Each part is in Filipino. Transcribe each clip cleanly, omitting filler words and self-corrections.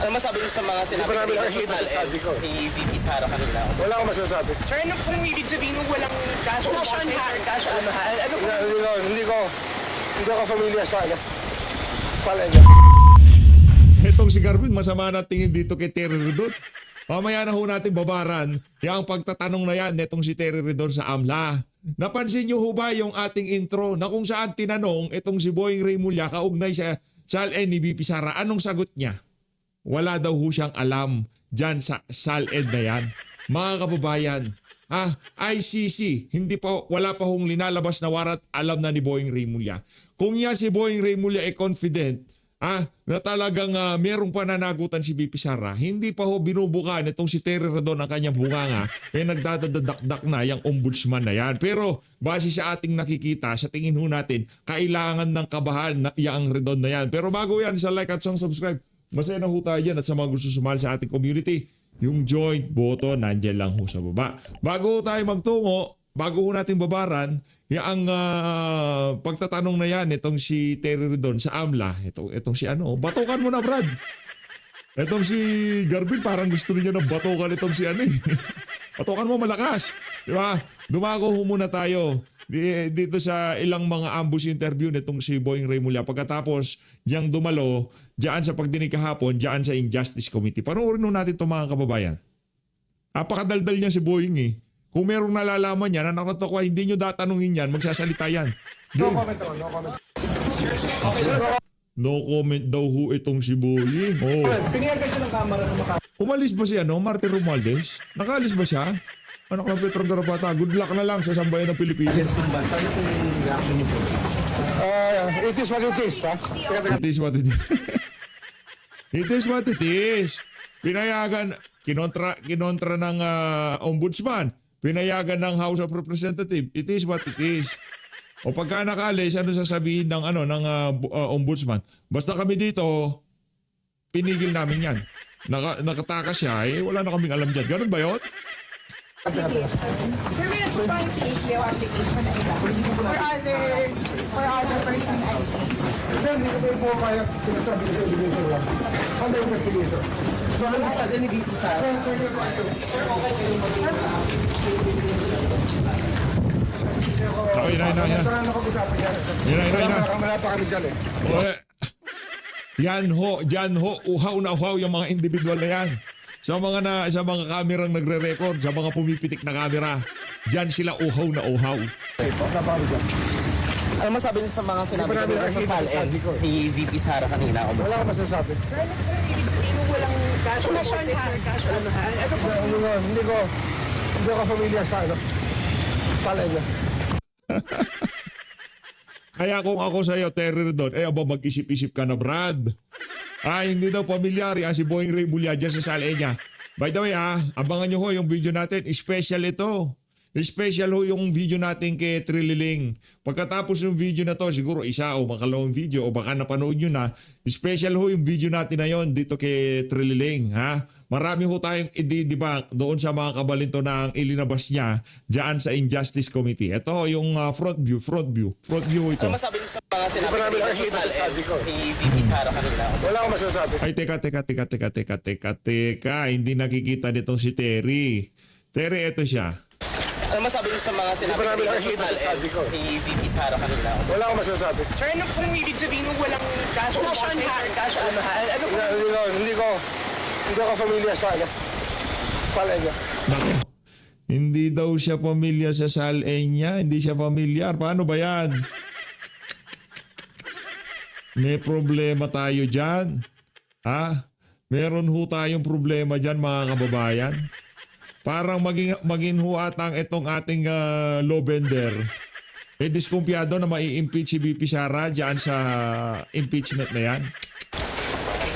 Ano masabi niyo sa mga sinabi sa SALN ni VP Sara kanina? Wala akong masasabi. Sir, ano pong ibig sabihin ng walang cash deposit, sir? Cash on hand? Ano po? Hindi ko familiar sa SALN. Itong si Garvin, masama na tingin dito kay Terry Redon. Mamaya na ho natin babaran yung pagtatanong na yan netong si Terry Redon sa AMLA. Napansin niyo ho ba yung ating intro na kung saan tinanong itong si Boying Remulla kaugnay sa SALN ni VP Sara? Anong sagot niya? Wala daw ho siyang alam dyan sa SALN na yan. Mga kababayan, ICC, wala pa hong linalabas na warat, alam na ni Boying Remulla. Kung yan si Boying Remulla ay confident, na talagang merong pananagutan si VP Sara, hindi pa ho binubuka nitong si Terry Redon ang kanyang bunganga, nagdadadakdak na yung ombudsman na yan. Pero base sa ating nakikita, sa tingin ho natin, kailangan ng kabahan na yung Redon na yan. Pero bago yan, sa like at subscribe, masaya na ho tayo dyan at sa mga gusto sumali sa ating community, yung joint button, nandiyan lang ho sa baba. Bago ho tayo magtungo, bago ho natin babaran, yung pagtatanong na yan, itong si Terry Redon sa AMLA, itong si batukan mo na Brad. Itong si Garvin parang gusto niya ng batukan itong si Batukan mo malakas. Diba? Dumako ho muna tayo dito sa ilang mga ambush interview nitong si Boying Remulla. Pagkatapos yang dumalo, diyan sa pagdinig kahapon, diyan sa Injustice Committee. Panoorin ho natin itong mga kababayan. Napakadaldal niya si Boying eh. Kung merong nalalaman yan, na nakatokwa, hindi nyo datanungin yan, magsasalita yan. No comment naman, no comment. No comment daw ho itong si Boying. Oh. Pinigyan kayo ng camera na maka... Umalis ba si Martin Romualdez? Nakaalis ba siya? Anak ng Petro Garapata, good luck na lang sa sambayan ng Pilipinas. Saan po yung reaction niyo po? It is what it is, ha? It is what it is. It is what it is. Pinayagan, kinontra ng ombudsman. Pinayagan ng House of Representatives. It is what it is. O pagka nakaalis, ano sasabihin ng ombudsman? Basta kami dito, pinigil namin yan. Nakatakas siya, wala na kaming alam dyan. Ganun ba yun? Sir, may respond yung application na ila for other person ID. Hindi ko po kaya sinasabi ko sa education lang. Under investigation. So ano masabi ni VP Sara? Ina. Saan ako usapin yan? Ina. Wala pa kami dyan eh. Yan ho, uhaw na uhaw yung mga individual na yan. Sa mga kamerang nagre-record, sa mga pumipitik na kamera, diyan sila uhaw na uhaw. Ano masabi niyo sa mga sinabi sa SALN ni VP Sara kanina? Wala akong masasabi. Sir, ano pong ibig sabihin ng walang cash deposit, sir? Cash on hand? Ano po? Hindi ko familiar sa SALN. Kaya kung ako sa iyo, Terry Redon, mag-isip-isip ka na, Brad. Hindi daw pamilyar si Boying Remulla dyan sa SALN niya. By the way, abangan nyo ho yung video natin. Special ito. Special ho yung video natin kay Trililing. Pagkatapos ng video na to, siguro isa o makalawang video o baka napanood nyo na, special ho yung video natin na yon dito kay Trililing. Marami ho tayong i-debunk doon sa mga kabalinto na ang ilinabas niya dyan sa Injustice Committee. Ito ho yung front view ho ito. Ano masabi niyo sa mga sinabi sa SALN ni VP Sara kanina? Wala akong masasabi. Ay, teka. Hindi nakikita nitong si Terry. Terry, ito siya. Ano masabi niyo sa mga sinabi sa SALN ni VP Sara kanina? Wala akong masasabi. Sir, ano pong ibig sabihin ng walang cash deposit, sir? Cash on hand? Ano po? Hindi ko familiar sa SALN. Naku, hindi daw siya pamilya sa SALN niya. Hindi siya pamilyar. Paano ba yan? May problema tayo dyan. Meron ho tayong problema dyan, mga kababayan. Parang maging huatang itong ating law bender. Diskumpiyado na mai-impeach si VP Sara dyan sa impeachment na yan.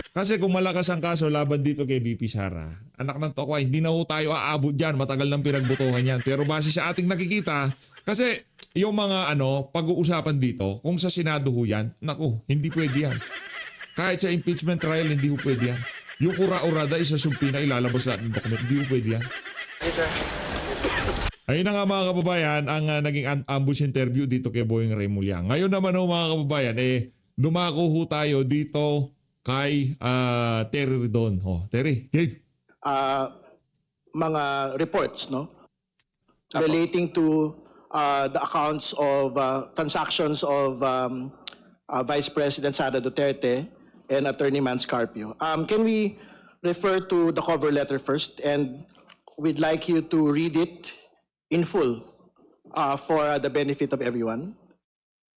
Kasi kung malakas ang kaso laban dito kay VP Sara, anak ng tokwa, hindi na ho tayo aabot dyan. Matagal nang pinagbutuhan yan. Pero base sa ating nakikita, kasi yung mga pag-uusapan dito, kung sa Senado ho yan, naku, hindi pwede yan. Kahit sa impeachment trial, hindi ho pwede yan. Yung ura-urada, isasumpi na ilalabas lahat ng document, hindi ho pwede yan. Ayun na nga mga kababayan, ang naging ambush interview dito kay Boying Remulla. Ngayon naman ho mga kababayan, dumako ho tayo dito kay Terry Ridon. Terry, game. Mga reports, no? Relating to the accounts of transactions of Vice President Sara Duterte and Attorney Mans Carpio. Can we refer to the cover letter first? And we'd like you to read it in full for the benefit of everyone.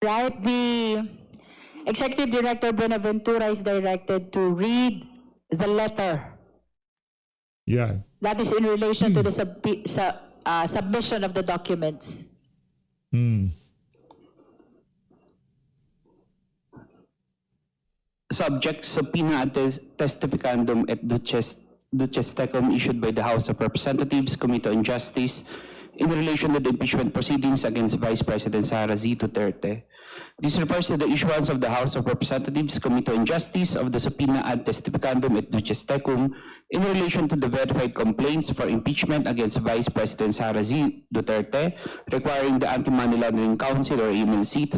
Right, the Executive Director Buenaventura is directed to read the letter. Yan. That is in relation to the submission of the documents. Subject subpoena ad testificandum et duces tecum issued by the House of Representatives Committee on Justice in relation to the impeachment proceedings against Vice President Sara Z. Duterte. This refers to the issuance of the House of Representatives Committee on Justice of the subpoena ad testificandum et duces tecum in relation to the verified complaints for impeachment against Vice President Sara Z. Duterte, requiring the Anti-Money Laundering Council or AMLC to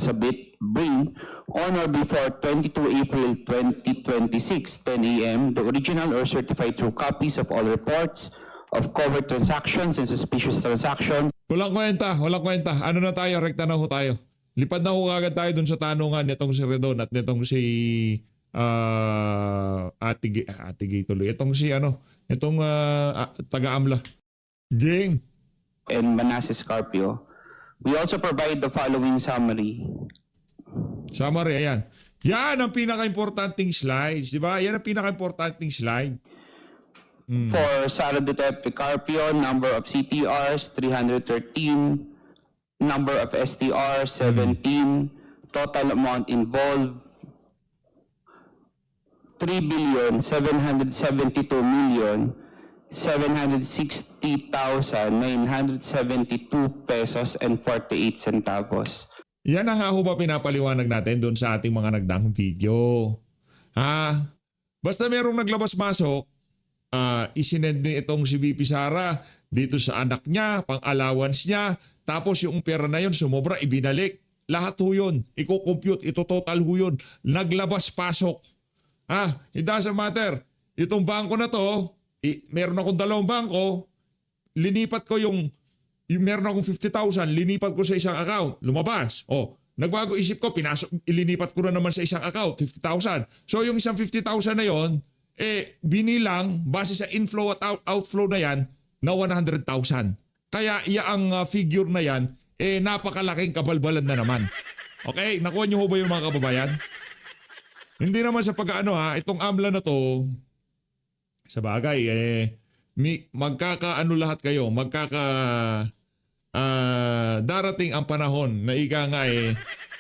bring on or before 22 April 2026, 10 a.m., the original or certified true copies of all reports of covert transactions and suspicious transactions. Walang kwenta. Ano na tayo? Rekta na ho tayo. Lipad na ho agad tayo dun sa tanungan nitong si Redon at nitong si Ate Gay tuloy. Itong si taga-AMLA. Ging. And Manasseh Carpio. We also provide the following summary. Summary, ayan. Yan ang pinaka-importanting slides. Diba? Yan ang pinaka-importanting slide. For Sara Duterte Carpio, number of CTRs 313, number of STR 17, total amount involved 3,772,760,972 pesos and 48 centavos. Yan ang nga ho ba pinapaliwanag natin doon sa ating mga nagdaang video. Basta merong naglabas-masok, isinend ni itong si VP Sara dito sa anak niya, pang-allowance niya, tapos yung pera na yun sumobra, ibinalik. Lahat ho yun, i-compute, ito-total ho yun. Naglabas-pasok. It doesn't matter. Itong bangko na to, meron akong 2 bangko, linipat ko yung meron akong 50,000, linipat ko sa isang account, lumabas. Nagbago isip ko, ilinipat ko na naman sa isang account, 50,000. So yung isang 50,000 na yon, binilang base sa inflow at outflow na yan na 100,000. Kaya ang figure na yan, napakalaking kabalbalan na naman. Okay? Nakuha niyo ho ba yung mga kababayan? Hindi naman sa pag-ano itong AMLA na to, sa bagay, magkakaano lahat kayo, darating ang panahon na ika nga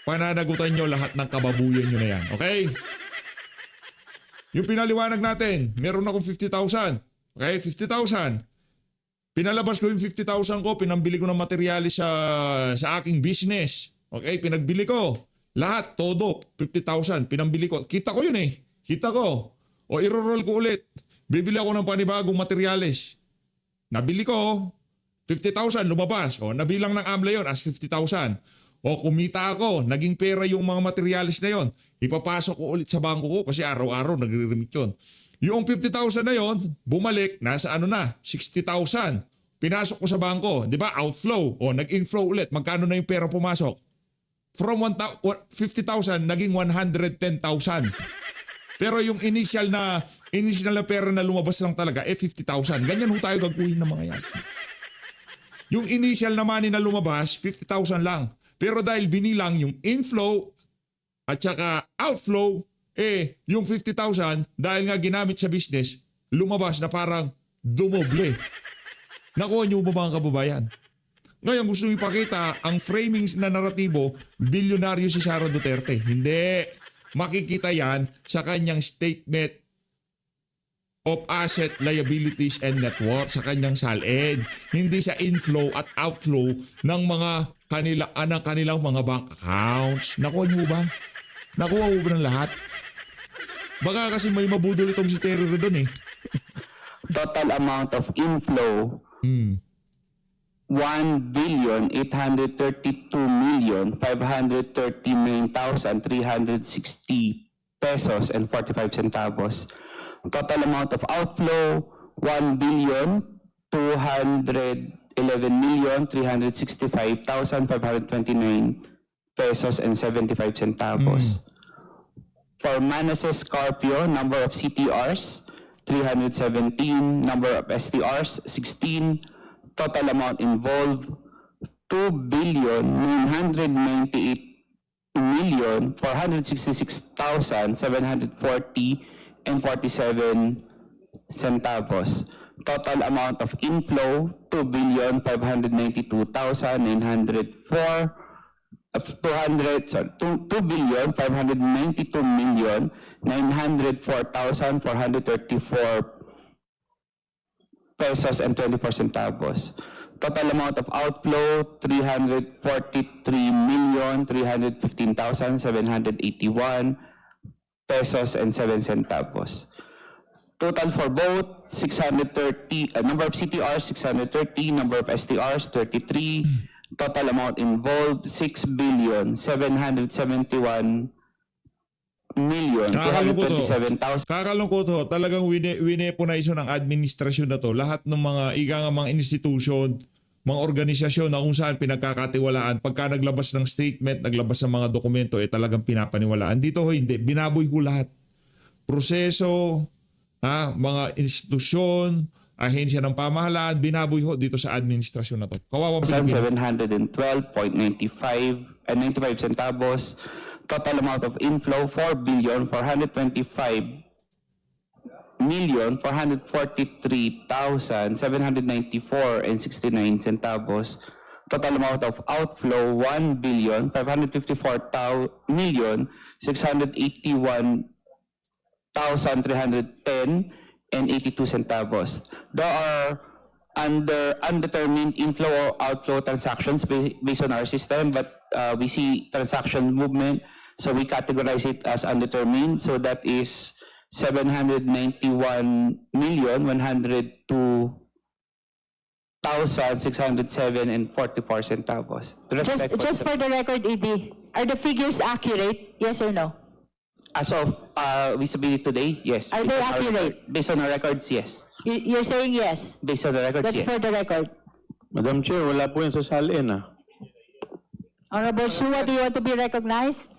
pananagutan nyo lahat ng kababuyan nyo na yan. Okay? Yung pinaliwanag natin, meron akong 50,000. Okay? 50,000. Pinalabas ko yung 50,000 ko, pinambili ko ng materyales sa aking business. Okay? Pinagbili ko. Lahat, todo, 50,000. Pinambili ko. Kita ko yun Kita ko. I-roll ko ulit. Bibili ako ng panibagong materyales. Nabili ko. 50,000 lumabas. Nabilang ng AMLA yun as 50,000. Kumita ako. Naging pera yung mga materyales na yon. Ipapasok ko ulit sa bangko ko kasi araw-araw nagre-remit yun. Yung 50,000 na yon, bumalik, nasa 60,000. Pinasok ko sa bangko. Di ba? Outflow. Nag-inflow ulit. Magkano na yung pera pumasok? From 50,000, naging 110,000. Pero yung initial na pera na lumabas lang talaga, 50,000. Ganyan ho tayo gagawin ng mga yan. Yung initial na money na lumabas, 50,000 lang. Pero dahil binilang yung inflow at saka outflow, yung 50,000, dahil nga ginamit sa business, lumabas na parang dumoble. Nakuha niyo ba mga kababayan? Ngayon gusto nyo ipakita ang framing na naratibo, bilyonaryo si Sara Duterte. Hindi. Makikita yan sa kanyang statement of asset, liabilities, and net worth sa kanyang SALED. Hindi sa inflow at outflow ng mga kanilang mga bank accounts. Nakuha niyo ba? Nakuha mo ba ng lahat? Baka kasi may mabudol itong si Terry Redon Total amount of inflow 1,832,539,360 pesos and 45 centavos. Total amount of outflow, 1,211,365,529 pesos and 75 centavos. For Manasseh Scorpio, number of CTRs, 317, number of STRs, 16, total amount involved, 2,998,466,740 and 47 centavos. Total amount of inflow, 2,592,904, 2,592,904,434 pesos and 24 centavos. Total amount of outflow, 343,315,781 pesos and 7 centavos. Total for both, 630, number of CTRs, 630, number of STRs, 33, total amount involved, 6,771,227,000. Kakalungkot ho, talagang wineponaiso ng administrasyon na to. Lahat ng mga mga institusyon, mga organisasyon na kung saan pinagkakatiwalaan, pagka naglabas ng statement, naglabas ng mga dokumento, talagang pinapaniwalaan. Dito ho, hindi. Binaboy ho lahat. Proseso, mga institusyon, ahensya ng pamahalaan, binaboy ho dito sa administrasyon na to. Kawawa Pilipino. 712.95 and 95 centavos. Total amount of inflow, 4,443,794 and 69 centavos. Total amount of outflow, 1,554,681,310 and 82 centavos. There are undetermined inflow or outflow transactions based on our system, but we see transaction movement, so we categorize it as undetermined. So that is 791,102,607 and 44 centavos. Just for the record, ED, are the figures accurate? Yes or no? As of we submitted today, yes. Are they accurate? Based on our records, yes. You're saying yes? Based on the records, That's yes. for the record. Madam Chair, wala po yan sa salin Honorable Shua, do you want to be recognized?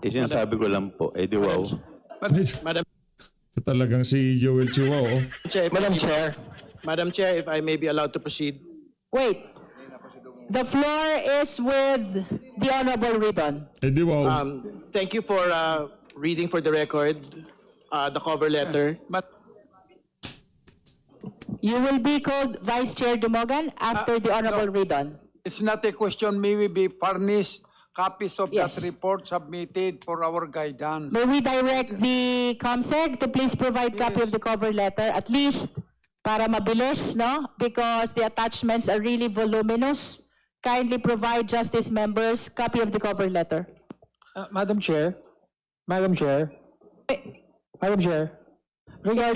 Sinasabi ko lang po, di wow. Madam Ito talagang si Joel Chua, oh. Chair, Madam Chair, if I may be allowed to proceed. Wait. The floor is with the Honorable Ridon. Di wow. Thank you for reading for the record the cover letter. You will be called Vice Chair Dumogan after the Honorable Ridon. It's not a question, may we be furnished copies of Yes. that report submitted for our guidance. May we direct the COMSEC to please provide copy of the cover letter, at least para mabilis, no? Because the attachments are really voluminous. Kindly provide Justice members copy of the cover letter. Madam Chair, Is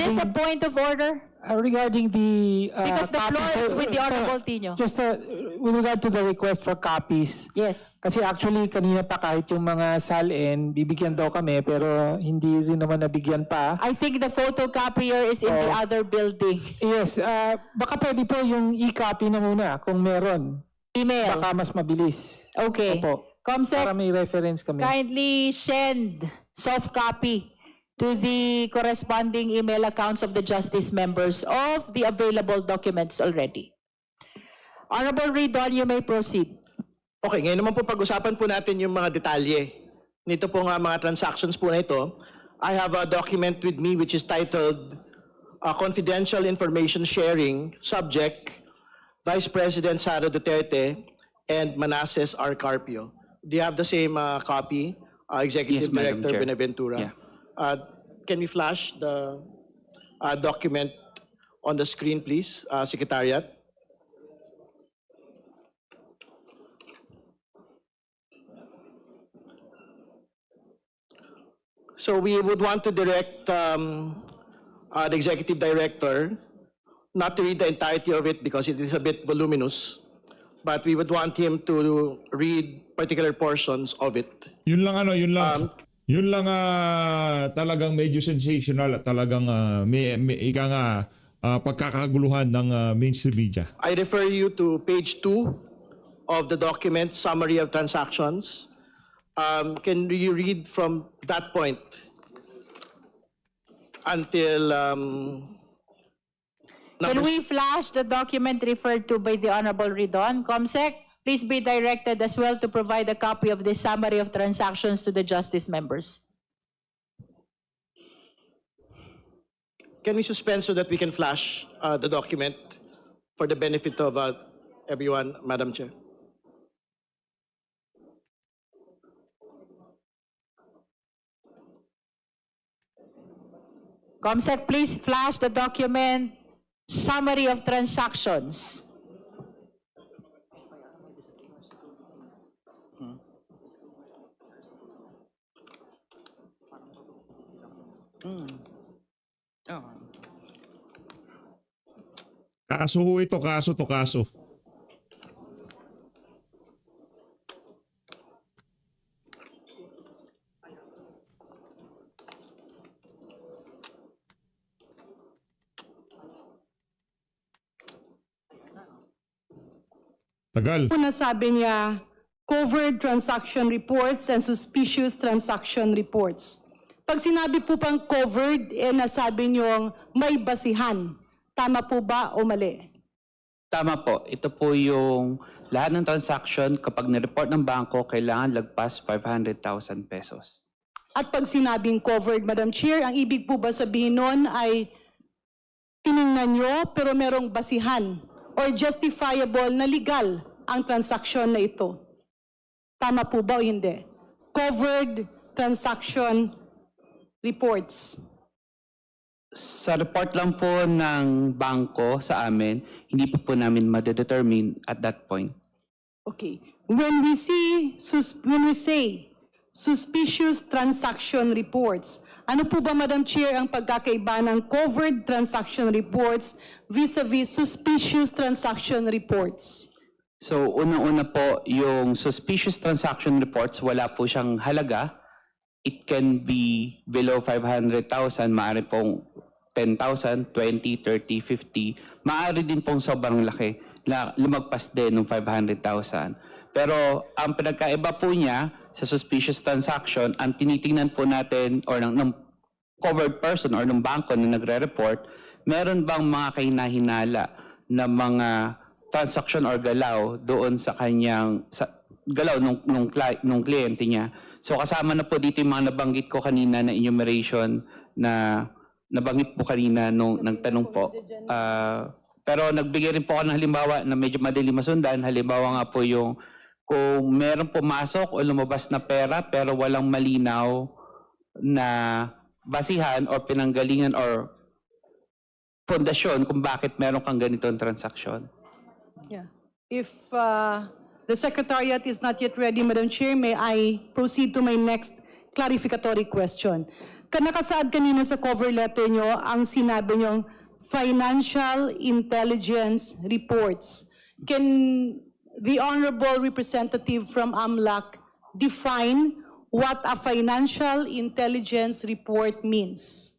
this a point of order? regarding the Because the floor is with the Honorable Tino. just with regard to the request for copies. Yes. Kasi actually kanina pa kahit yung mga SALN, bibigyan daw kami pero hindi rin naman nabigyan pa. I think the photocopier is in the other building. Yes, baka pwede po yung e-copy na muna kung meron. Email. Baka mas mabilis. Okay. Opo. COMSEC, Para may reference kami. kindly send soft copy to the corresponding email accounts of the Justice members of the available documents already. Honorable Ridon, you may proceed. Okay, ngayon naman po pag-usapan po natin yung mga detalye. Nito po nga mga transactions po na ito. I have a document with me which is titled Confidential Information Sharing, subject Vice President Sara Duterte and Manasseh R. Carpio. Do you have the same copy, Executive Yes, Madam Director Chair. Benaventura? Yeah. Can we flash the document on the screen, please, Secretariat? So we would want to direct the Executive Director not to read the entirety of it because it is a bit voluminous, but we would want him to read particular portions of it. Yun lang Yun lang talagang medyo sensational at talagang pagkakaguluhan ng mainstream media. I refer you to page 2 of the document, Summary of Transactions. Can you read from that point until Can we flash the document referred to by the Honorable Ridon? COMSEC, please be directed as well to provide a copy of the summary of transactions to the justice members. Can we suspend so that we can flash the document for the benefit of everyone, Madam Chair? COMSEC, please flash the document, summary of transactions. Kaso ho ito, kaso to kaso. Tagal. Una sabi niya, covered transaction reports and suspicious transaction reports. Pag sinabi po pang covered, nasabi niyong may basihan. Tama po ba o mali? Tama po. Ito po yung lahat ng transaction kapag nireport ng bangko, kailangan lagpas 500,000 pesos. At pag sinabing covered, Madam Chair, ang ibig po ba sabihin nun ay tiningnan nyo pero merong basihan or justifiable na legal ang transaksyon na ito? Tama po ba o hindi? Covered transaction reports. Sa report lang po ng bangko sa amin, hindi po namin ma-determine at that point. Okay. When we say suspicious transaction reports, ano po ba, Madam Chair, ang pagkakaiba ng covered transaction reports vis-a-vis suspicious transaction reports? So, unang-una po, yung suspicious transaction reports, wala po siyang halaga. It can be below 500,000, maaari pong 10,000, 20, 30, 50. Maaari din pong sobrang laki, lumagpas din ng 500,000. Pero ang pinagkaiba po niya sa suspicious transaction, ang tinitingnan po natin or ng covered person or ng bangko na nagre-report, meron bang mga kahinahinala na mga transaction or galaw doon sa kanyang galaw nung kliyente niya. So kasama na po dito yung mga nabanggit ko kanina na enumeration na nabanggit po kanina nung nagtanong po. Pero nagbigay rin po ako ng halimbawa na medyo madali masundan. Halimbawa nga po yung kung meron pumasok o lumabas na pera pero walang malinaw na basihan or pinanggalingan or fondasyon kung bakit meron kang ganitong transaksyon. Yeah. If the Secretariat is not yet ready, Madam Chair, may I proceed to my next clarificatory question? Nakasaad kanina sa cover letter nyo ang sinabi nyong financial intelligence reports. Can the Honorable Representative from AMLAC define what a financial intelligence report means?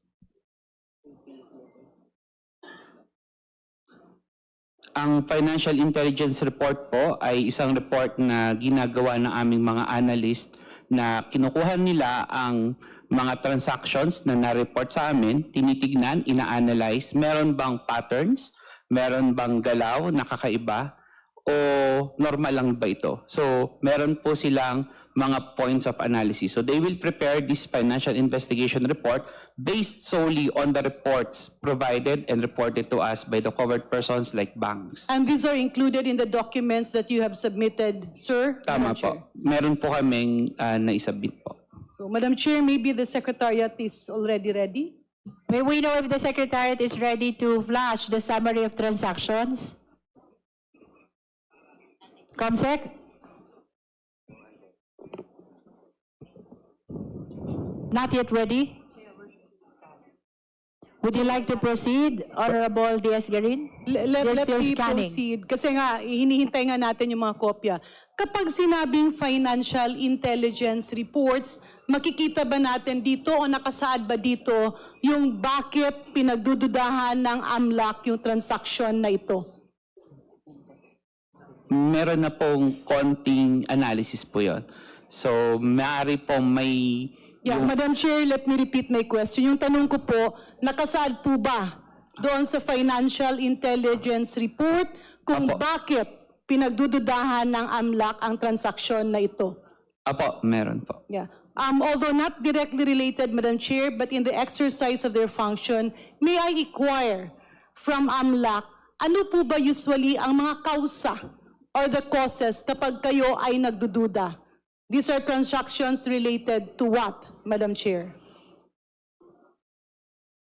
Ang Financial Intelligence Report po ay isang report na ginagawa ng aming mga analyst na kinukuha nila ang mga transactions na na-report sa amin, tinitignan, ina-analyze, meron bang patterns, meron bang galaw na kakaiba, o normal lang ba ito? So, meron po silang mga points of analysis. So, they will prepare this financial investigation report based solely on the reports provided and reported to us by the covered persons like banks. And these are included in the documents that you have submitted, sir? Tama Madam Chair. po. Meron po kaming naisubmit po. So, Madam Chair, maybe the Secretariat is already ready? May we know if the Secretariat is ready to flash the summary of transactions? COMSEC? Not yet ready? Would you like to proceed, Honorable Diaz-Garin? Let You're still me scanning. proceed. Kasi nga, hinihintay nga natin yung mga kopya. Kapag sinabing financial intelligence reports, makikita ba natin dito o nakasaad ba dito yung bakit pinagdududahan ng AMLAC yung transaction na ito? Meron na pong konting analysis po yon. So, maaari pong may... Yeah, Madam Chair, let me repeat my question. Yung tanong ko po, nakasaad po ba doon sa Financial Intelligence Report kung Apo. bakit pinagdududahan ng AMLAC ang transaksyon na ito? Apo, meron po. Yeah. Although not directly related, Madam Chair, but in the exercise of their function, may I inquire from AMLAC, ano po ba usually ang mga kausa or the causes kapag kayo ay nagdududa? These are transactions related to what, Madam Chair?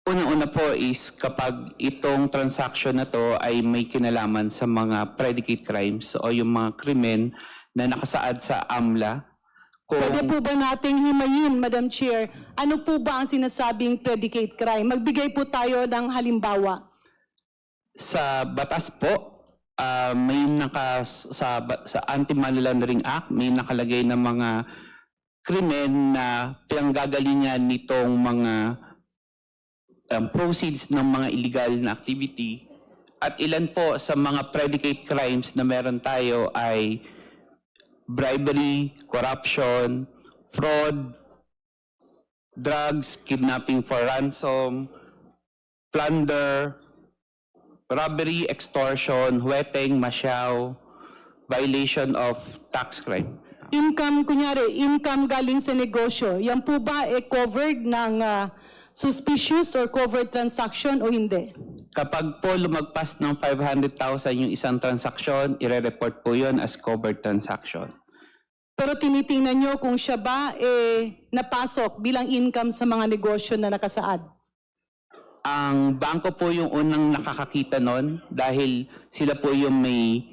Una-una po is kapag itong transaction na to ay may kinalaman sa mga predicate crimes o yung mga krimen na nakasaad sa AMLA. Pwede po ba nating himayin, Madam Chair, ano po ba ang sinasabing predicate crime? Magbigay po tayo ng halimbawa. Sa batas po, may sa Anti-Money Laundering Act, may nakalagay na mga krimen na pinanggagalingan nitong mga proceeds ng mga illegal na activity. At ilan po sa mga predicate crimes na meron tayo ay bribery, corruption, fraud, drugs, kidnapping for ransom, plunder, robbery, extortion, huweteng, masyaw, violation of tax crime. Income, kunyari, income galing sa negosyo, yan po ba covered ng suspicious or covered transaction o hindi? Kapag po lumagpas ng 500,000 yung isang transaksyon, ire-report po yun as covered transaction. Pero tinitingnan nyo kung siya ba napasok bilang income sa mga negosyo na nakasaad. Ang bangko po yung unang nakakakita nun dahil sila po yung may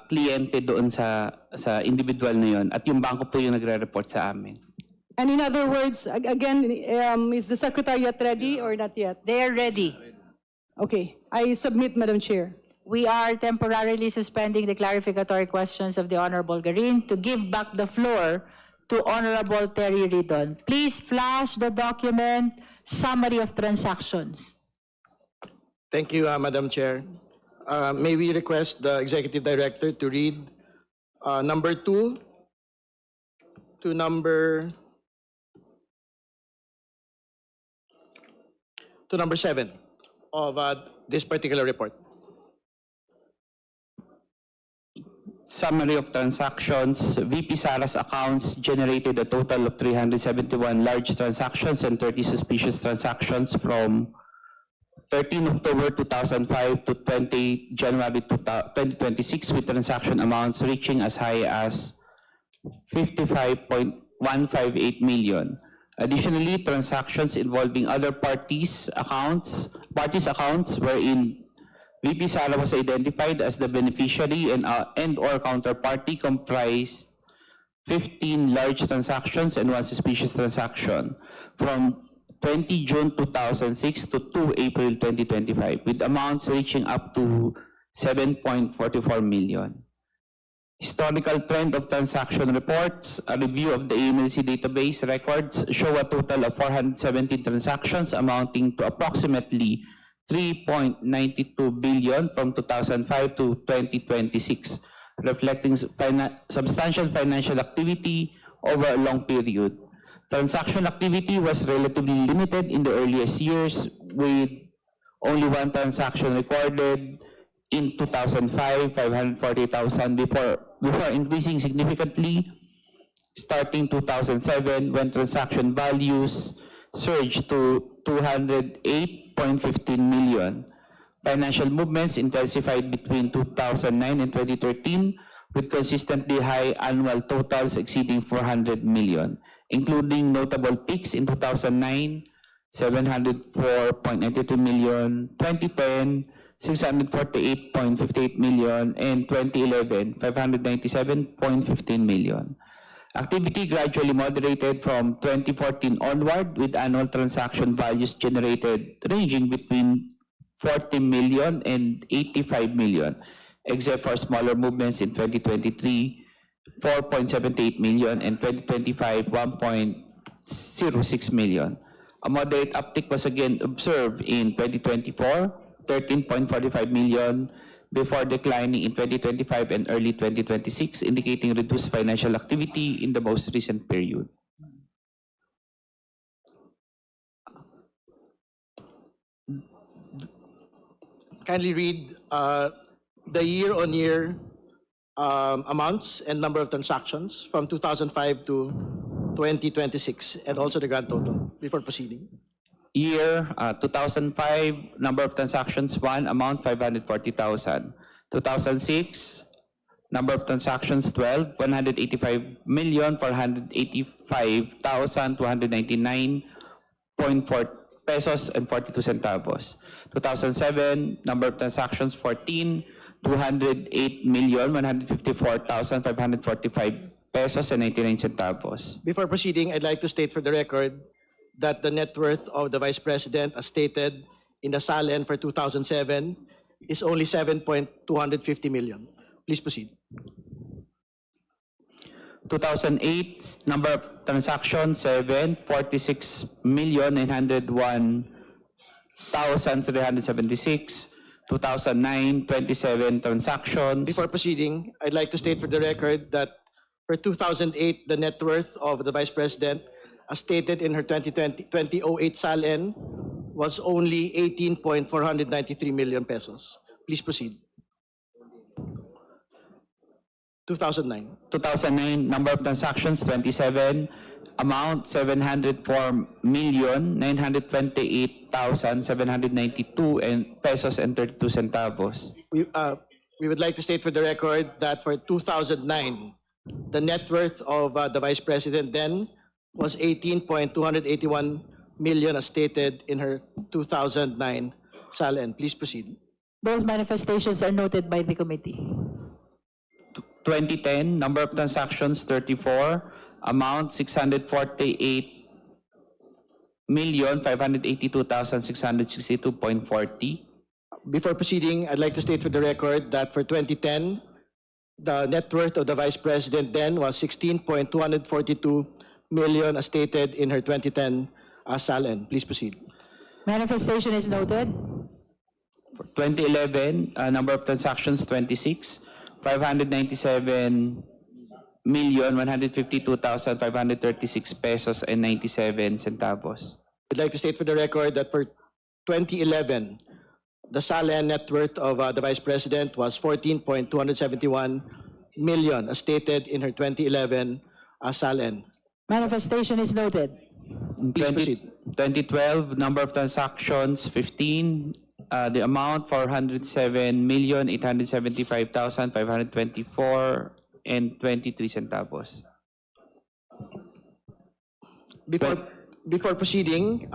kliyente doon sa individual na yun at yung bangko po yung nagre-report sa amin. And in other words, again, is the Secretariat ready or not yet? They are ready. Okay, I submit, Madam Chair. We are temporarily suspending the clarificatory questions of the Honorable Garin to give back the floor to Honorable Terry Ridon. Please flash the document summary of transactions. Thank you, Madam Chair. May we request the Executive Director to read number 2 to number 7 of this particular report. Summary of transactions, VP Sara's accounts generated a total of 371 large transactions and 30 suspicious transactions from 13 October 2005 to 20 January 2026 with transaction amounts reaching as high as 55.158 million. Additionally, transactions involving other parties' accounts wherein VP Sara was identified as the beneficiary and or counterparty comprised 15 large transactions and 1 suspicious transaction from 20 June 2006 to 2 April 2025 with amounts reaching up to 7.44 million. Historical trend of transaction reports, a review of the AMLC database records show a total of 417 transactions amounting to approximately 3.92 billion from 2005 to 2026, reflecting substantial financial activity over a long period. Transaction activity was relatively limited in the earliest years, with only 1 transaction recorded in 2005, 540,000 before increasing significantly starting 2007 when transaction values surged to 208.15 million. Financial movements intensified between 2009 and 2013 with consistently high annual totals exceeding 400 million, including notable peaks in 2009, 704.92 million, 2010, 648.58 million, and 2011, 597.15 million. Activity gradually moderated from 2014 onward, with annual transaction values generated ranging between 40 million and 85 million, except for smaller movements in 2023, 4.78 million, and 2025, 1.23 0.06 million. A moderate uptick was again observed in 2024, 13.45 million, before declining in 2025 and early 2026, indicating reduced financial activity in the most recent period. Kindly read the year-on-year amounts and number of transactions from 2005 to 2026, and also the grand total before proceeding. Year 2005, number of transactions 1, amount 540,000. 2006, number of transactions 12, 185,485,299.4 pesos and 42 centavos. 2007, number of transactions 14, 208,154,545 pesos and 99 centavos. Before proceeding, I'd like to state for the record that the net worth of the Vice President, as stated in the SALN for 2007, is only 7.250 million. Please proceed. 2008, number of transactions 7, 46,901,376. 2009, 27 transactions. Before proceeding, I'd like to state for the record that for 2008, the net worth of the Vice President, as stated in her 2008 SALN, was only 18.493 million pesos. Please proceed. 2009. 2009, number of transactions 27, amount 704,928,792 and pesos and 32 centavos. We would like to state for the record that for 2009, the net worth of the Vice President then was 18.281 million, as stated in her 2009 SALN. Please proceed. Those manifestations are noted by the committee. 2010, number of transactions 34, amount 648,582,662.40. Before proceeding, I'd like to state for the record that for 2010, the net worth of the Vice President then was 16.242 million, as stated in her 2010 SALN. Please proceed. Manifestation is noted. For 2011, number of transactions 26, 597,152,536 pesos and 97 centavos. I'd like to state for the record that for 2011, the SALN net worth of the Vice President was 14.271 million, as stated in her 2011 SALN. Manifestation is noted. Please proceed. 2012, number of transactions 15, the amount 407,875,524 and 23 centavos. Before proceeding,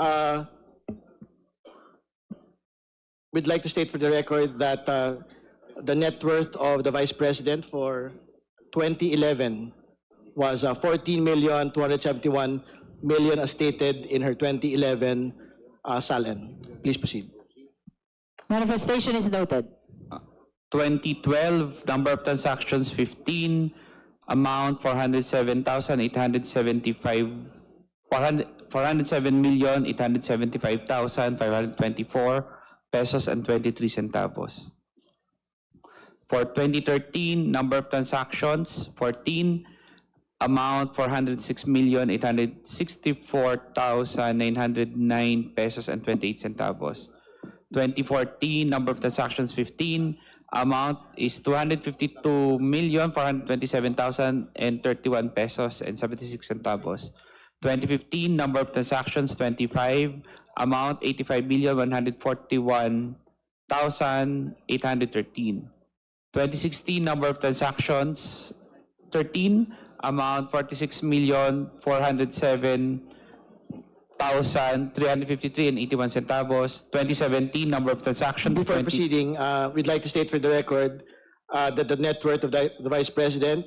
we'd like to state for the record that the net worth of the Vice President for 2011 was 14,271 million, as stated in her 2011 SALN. Please proceed. Manifestation is noted. 2012, number of transactions 15, amount 407,875,524 pesos and 23 centavos. For 2013, number of transactions 14, amount 406,864,909 pesos and 28 centavos. 2014, number of transactions 15, amount is 252,427,031 pesos and 76 centavos. 2015, number of transactions 25, amount 85,141,813. 2016, number of transactions 13, amount 46,407,353 and 81 centavos. 2017, number of transactions. Before proceeding, we'd like to state for the record that the net worth of the Vice President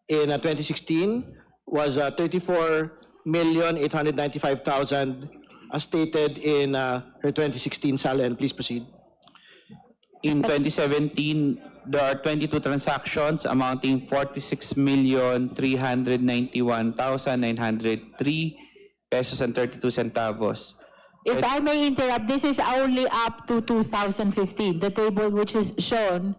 in 2016 was 34,895,000, as stated in her 2016 SALN. Please proceed. In 2017, there are 22 transactions amounting 46,391,903 pesos and 32 centavos. If I may interrupt, this is only up to 2015, the table which is shown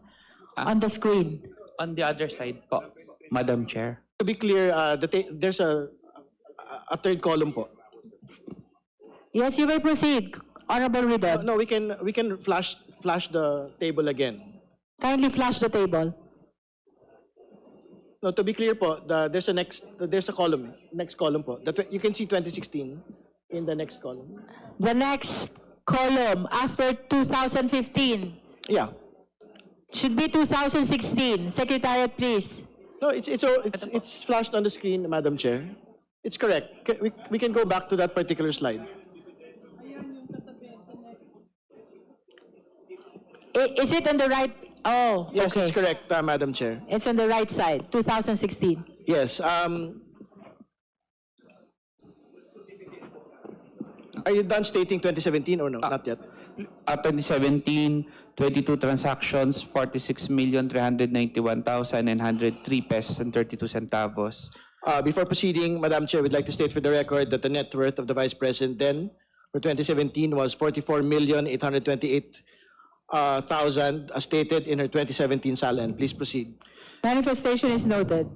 on the screen. On the other side po, Madam Chair. To be clear, there's a third column po. Yes, you may proceed, Honorable Ridon. No, we can flash the table again. Kindly flash the table. No, to be clear po, there's a column, next column po. You can see 2016 in the next column. The next column after 2015 Yeah. should be 2016. Secretariat, please. No, it's flashed on the screen, Madam Chair. It's correct. We can go back to that particular slide. Is it on the right? Oh, Yes, okay. it's correct, Madam Chair. It's on the right side, 2016. Yes. Are you done stating 2017 or no? Not yet. 2017, 22 transactions, 46,391,903 pesos and 32 centavos. Before proceeding, Madam Chair, we'd like to state for the record that the net worth of the Vice President then for 2017 was 44,828,000 as stated in her 2017 SALN. Please proceed. Manifestation is noted.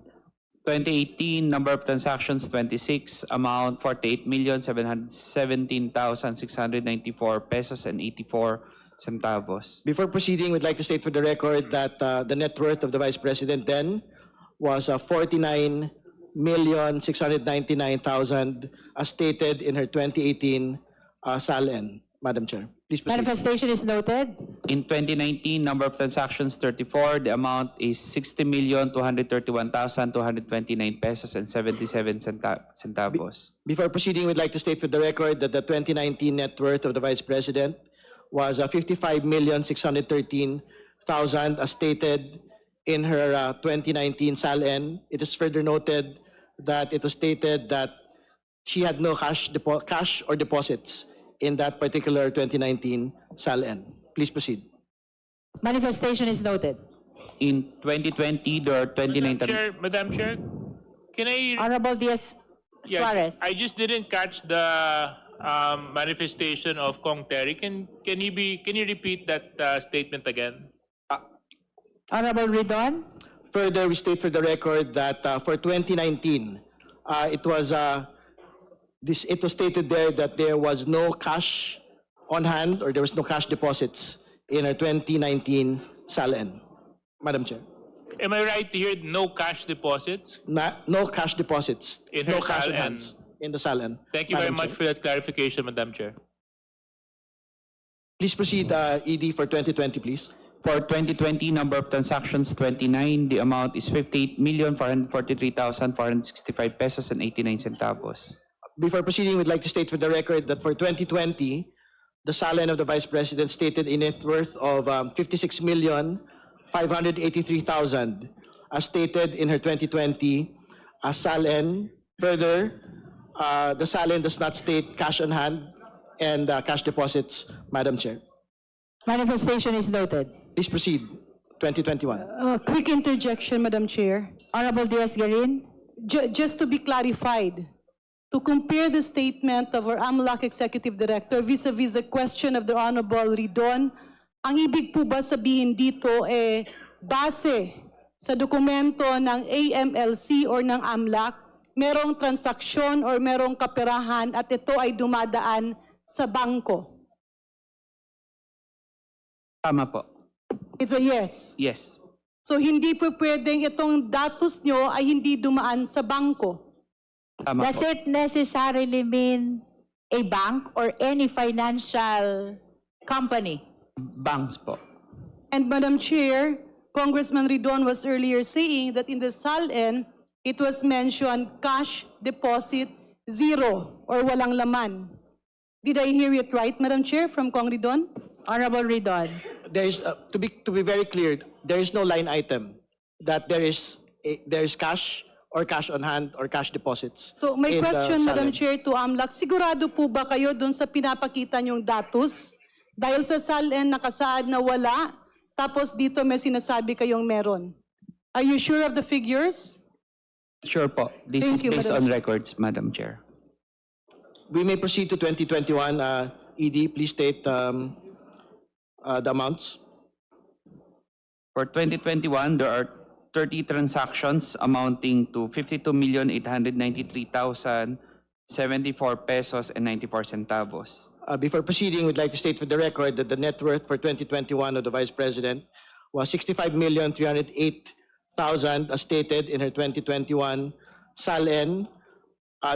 2018, number of transactions, 26, amount 48,717,694 pesos and 84 centavos. Before proceeding, we'd like to state for the record that the net worth of the Vice President then was 49,699,000 as stated in her 2018 SALN. Madam Chair, please proceed. Manifestation is noted. In 2019, number of transactions, 34, the amount is 60,231,229 pesos and 77 centavos. Before proceeding, we'd like to state for the record that the 2019 net worth of the Vice President was 55,613,000 as stated in her 2019 SALN. It is further noted that it was stated that she had no cash or deposits in that particular 2019 SALN. Please proceed. Manifestation is noted. In 2020, there are 29... Madam Chair, can I? Honorable Diaz Suarez. I just didn't catch the manifestation of Kong Terry. Can you repeat that statement again? Honorable Ridon. Further, we state for the record that for 2019, it was stated there that there was no cash on hand or there was no cash deposits in our 2019 SALN. Madam Chair. Am I right to hear no cash deposits? No cash deposits. In no her cash on SALN. hands in the SALN. Thank you very Madam much Chair. for that clarification, Madam Chair. Please proceed, ED, for 2020, please. For 2020, number of transactions, 29, the amount is 58,443,465 pesos and 89 centavos. Before proceeding, we'd like to state for the record that for 2020, the SALN of the Vice President stated a net worth of 56,583,000 as stated in her 2020 SALN. Further, the SALN does not state cash on hand and cash deposits, Madam Chair. Manifestation is noted. Please proceed, 2021. Quick interjection, Madam Chair. Honorable Diaz-Guerin. Just to be clarified, to compare the statement of our AMLAC Executive Director vis-a-vis the question of the Honorable Ridon, ang ibig po ba sabihin dito base sa dokumento ng AMLC or ng AMLAC, merong transaksyon or merong kaperahan at ito ay dumadaan sa bangko? Tama po. It's a yes. Yes. So hindi po pwedeng itong datos nyo ay hindi dumaan sa bangko. Tama Does po. it necessarily mean a bank or any financial company? Banks po. And Madam Chair, Congressman Ridon was earlier saying that in the SALN, it was mentioned cash deposit zero or walang laman. Did I hear it right, Madam Chair, from Cong Ridon? Honorable Ridon. There is, to be very clear, there is no line item that there is cash or cash on hand or cash deposits. So my in the question, Madam SALN. Chair, to AMLAC, sigurado po ba kayo dun sa pinapakita niyong datos? Dahil sa SALN nakasaad na wala, tapos dito may sinasabi kayong meron. Are you sure of the figures? Sure po. This Thank is you, based Madam on records, Madam Chair. We may proceed to 2021. ED, please state the amounts. For 2021, there are 30 transactions amounting to 52,893,074 pesos and 94 centavos. Before proceeding, we'd like to state for the record that the net worth for 2021 of the Vice President was 65,308,000 as stated in her 2021 SALN.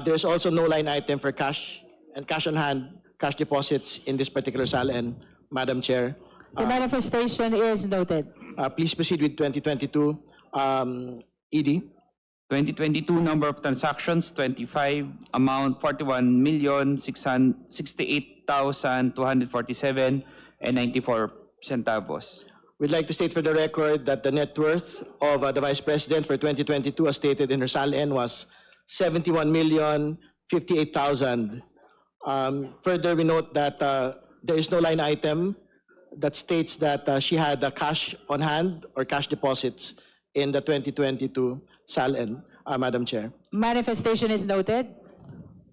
There's also no line item for cash and cash on hand, cash deposits in this particular SALN, Madam Chair. The manifestation is noted. Please proceed with 2022. ED. 2022 number of transactions, 25, amount 41,068,247 and 94 centavos. We'd like to state for the record that the net worth of the Vice President for 2022 as stated in her SALN was 71,058,000. Further, we note that there is no line item that states that she had cash on hand or cash deposits in the 2022 SALN, Madam Chair. Manifestation is noted.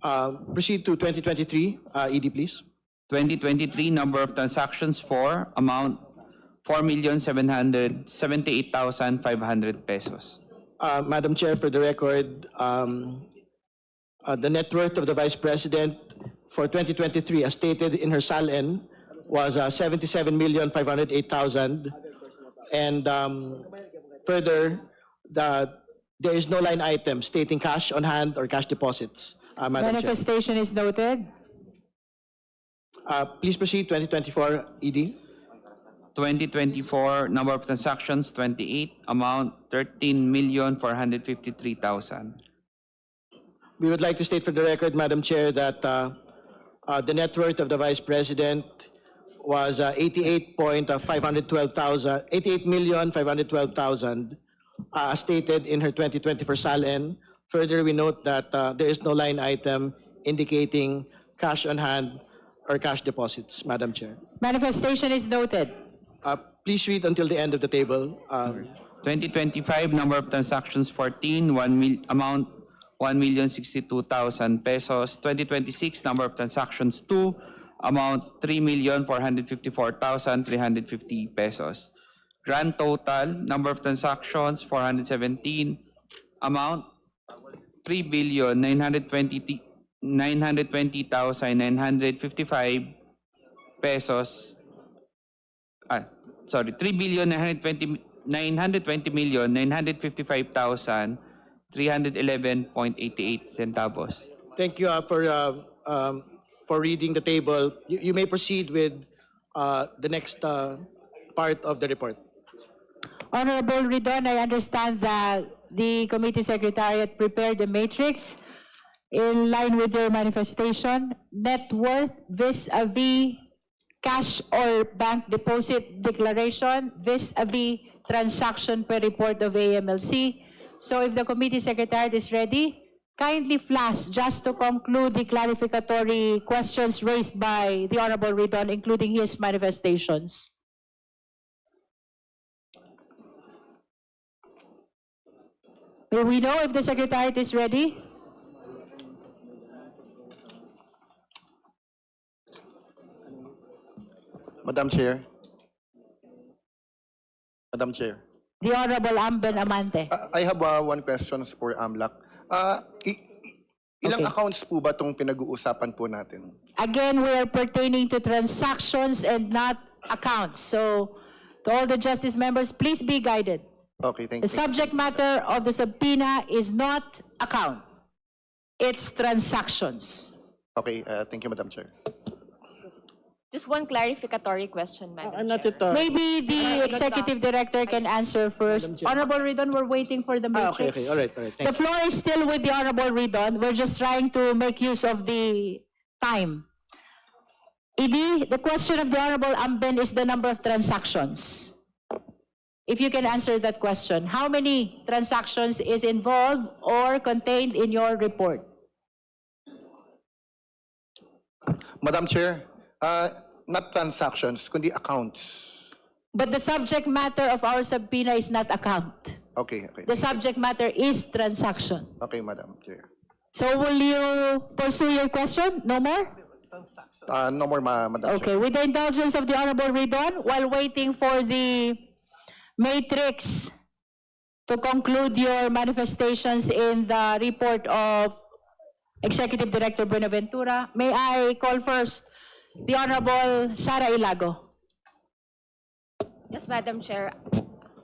Proceed to 2023, ED please. 2023 number of transactions, 4, amount 4,778,500 pesos. Madam Chair, for the record, the net worth of the Vice President for 2023 as stated in her SALN was 77,508,000. And further, there is no line item stating cash on hand or cash deposits, Madam Chair. Manifestation is noted. Please proceed, 2024, ED. 2024 number of transactions, 28, amount 13,453,000. We would like to state for the record, Madam Chair, that the net worth of the Vice President was 88,512,000, as stated in her 2024 SALN. Further, we note that there is no line item indicating cash on hand or cash deposits, Madam Chair. Manifestation is noted. Please read until the end of the table. 2025 number of transactions, 14, amount 1,062,000 pesos. 2026 number of transactions, 2, amount 3,454,350 pesos. Grand total number of transactions, 417, amount 3,920,955 pesos. 3,920,955,311.88 centavos. Thank you for reading the table. You may proceed with the next part of the report. Honorable Ridon, I understand that the committee secretariat prepared the matrix in line with your manifestation. Net worth vis-a-vis cash or bank deposit declaration vis-a-vis transaction per report of AMLC. So if the committee secretariat is ready, kindly flash just to conclude the clarificatory questions raised by the Honorable Ridon, including his manifestations. May we know if the secretariat is ready? Madam Chair. Madam Chair. The Honorable Amben Amante. I have one question for AMLAC. Ilang Okay. accounts po ba itong pinag-uusapan po natin? Again, we are pertaining to transactions and not accounts. So, to all the justice members, please be guided. Okay, thank The you. subject matter of the subpoena is not account. It's transactions. Okay, thank you, Madam Chair. Just one clarificatory question, Madam I'm not Chair. at Maybe the executive director can answer first. Madam Chair. Honorable Ridon, we're waiting for the matrix. Okay, all right. The Thank you. floor is still with the Honorable Ridon. We're just trying to make use of the time. ED, the question of the Honorable Amben is the number of transactions. If you can answer that question, how many transactions is involved or contained in your report? Madam Chair, not transactions, kundi accounts. But the subject matter of our subpoena is not account. Okay, okay. The subject matter is transaction. Okay, Madam Chair. So will you pursue your question? No more? No more, Madam Chair. Okay, with the indulgence of the Honorable Ridon, while waiting for the matrix to conclude your manifestations in the report of Executive Director Buenaventura, may I call first the Honorable Sara Ilago. Yes, Madam Chair.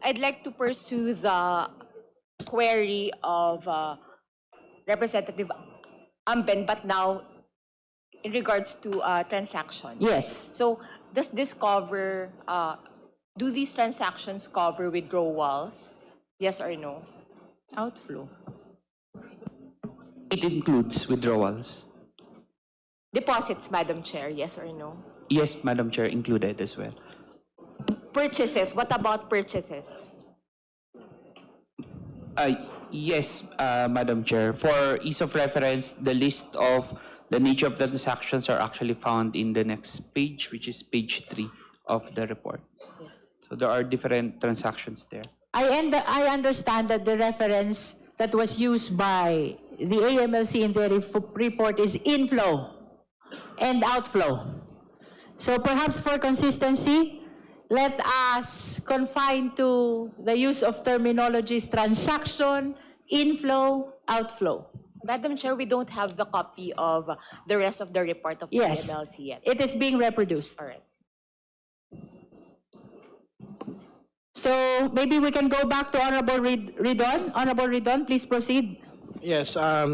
I'd like to pursue the query of Representative Amben, but now in regards to transactions. Yes. So does this cover, do these transactions cover withdrawals? Yes or no? Outflow. It includes withdrawals. Deposits, Madam Chair, yes or no? Yes, Madam Chair, included as well. Purchases, what about purchases? Yes, Madam Chair. For ease of reference, the list of the nature of the transactions are actually found in the next page, which is page 3 of the report. Yes. So there are different transactions there. I understand that the reference that was used by the AMLC in their report is inflow and outflow. So perhaps for consistency, let us confine to the use of terminologies transaction, inflow, outflow. Madam Chair, we don't have the copy of the rest of the report of the Yes. AMLC yet. It is being reproduced. All right. So maybe we can go back to Honorable Ridon. Honorable Ridon, please proceed. Yes, I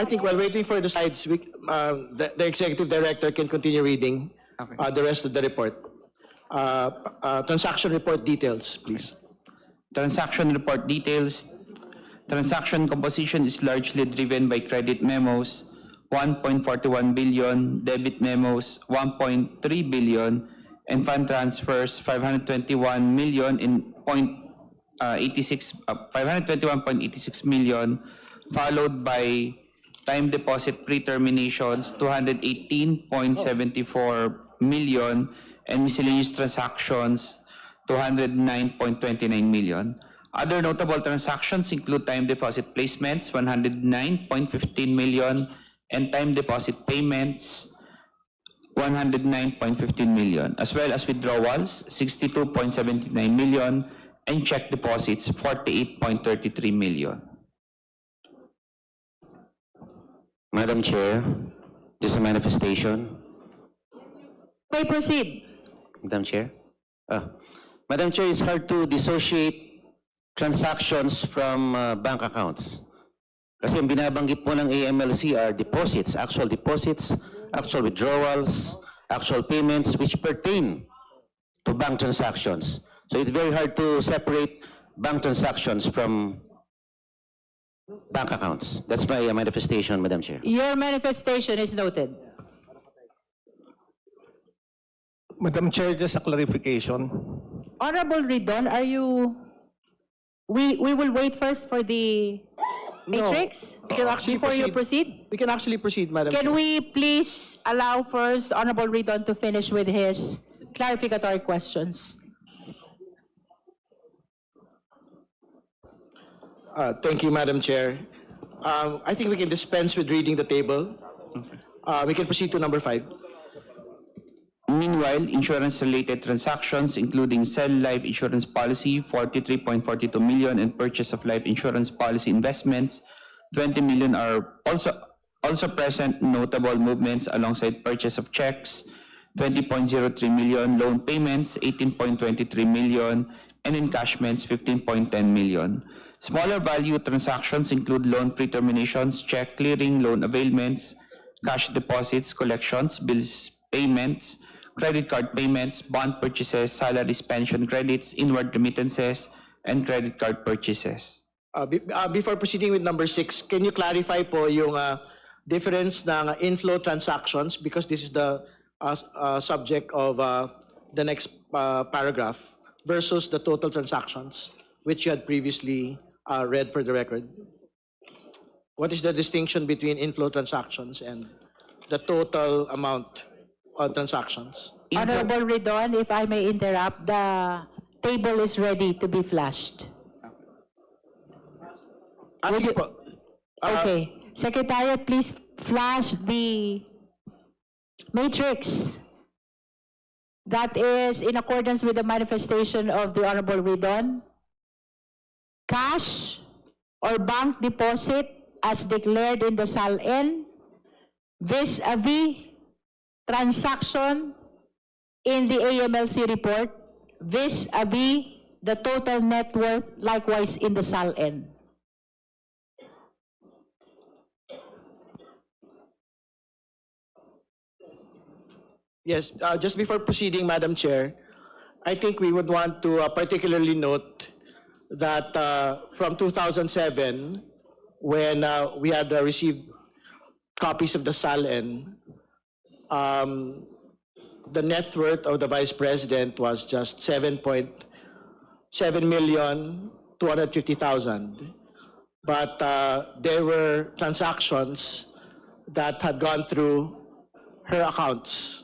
think while waiting for the slides, the executive director can continue reading the rest of the report. Transaction report details, please. Transaction report details. Transaction composition is largely driven by credit memos, 1.41 billion, debit memos, 1.3 billion, and fund transfers, 521 million in 521.86 million, followed by time deposit pre-terminations, 218.74 million, and miscellaneous transactions, 209.29 million. Other notable transactions include time deposit placements, 109.15 million, and time deposit payments, 109.15 million, as well as withdrawals, 62.79 million, and check deposits, 48.33 million. Madam Chair, just a manifestation. May proceed. Madam Chair? Madam Chair, it's hard to dissociate transactions from bank accounts. Kasi ang binabanggit po ng AMLC are deposits, actual withdrawals, actual payments which pertain to bank transactions. So it's very hard to separate bank transactions from bank accounts. That's my manifestation, Madam Chair. Your manifestation is noted. Madam Chair, just a clarification. Honorable Ridon, are you... We will wait first for the matrix we can actually before you proceed? We can actually proceed, Madam Chair. Can we please allow first Honorable Ridon to finish with his clarificatory questions? Thank you, Madam Chair. I think we can dispense with reading the table. We can proceed to number 5. Meanwhile, insurance-related transactions, including sell life insurance policy, 43.42 million, and purchase of life insurance policy investments, 20 million, are also present. Notable movements alongside purchase of checks, 20.03 million, loan payments, 18.23 million, and encashments, 15.10 million. Smaller value transactions include loan pre-terminations, check clearing, loan availments, cash deposits, collections, bills payments, credit card payments, bond purchases, salaries, pension credits, inward remittances, and credit card purchases. Before proceeding with number 6, can you clarify po yung difference ng inflow transactions, because this is the subject of the next paragraph, versus the total transactions, which you had previously read for the record? What is the distinction between inflow transactions and the total amount of transactions? Honorable Ridon, if I may interrupt, the table is ready to be flashed. Sige po. Okay. Secretariat, please flash the matrix that is in accordance with the manifestation of the Honorable Ridon. Cash or bank deposit as declared in the SALN vis-a-vis transaction in the AMLC report vis-a-vis the total net worth likewise in the SALN. Yes, just before proceeding, Madam Chair, I think we would want to particularly note that from 2007, when we had received copies of the SALN, the net worth of the Vice President was just 7,250,000. But there were transactions that had gone through her accounts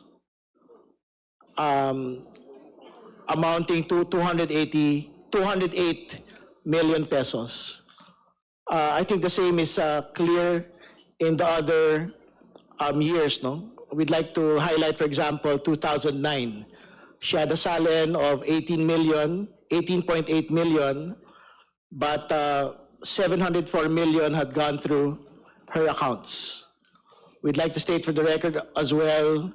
amounting to 208 million pesos. I think the same is clear in the other years, no? We'd like to highlight, for example, 2009. She had a SALN of 18.8 million, but 704 million had gone through her accounts. We'd like to state for the record as well,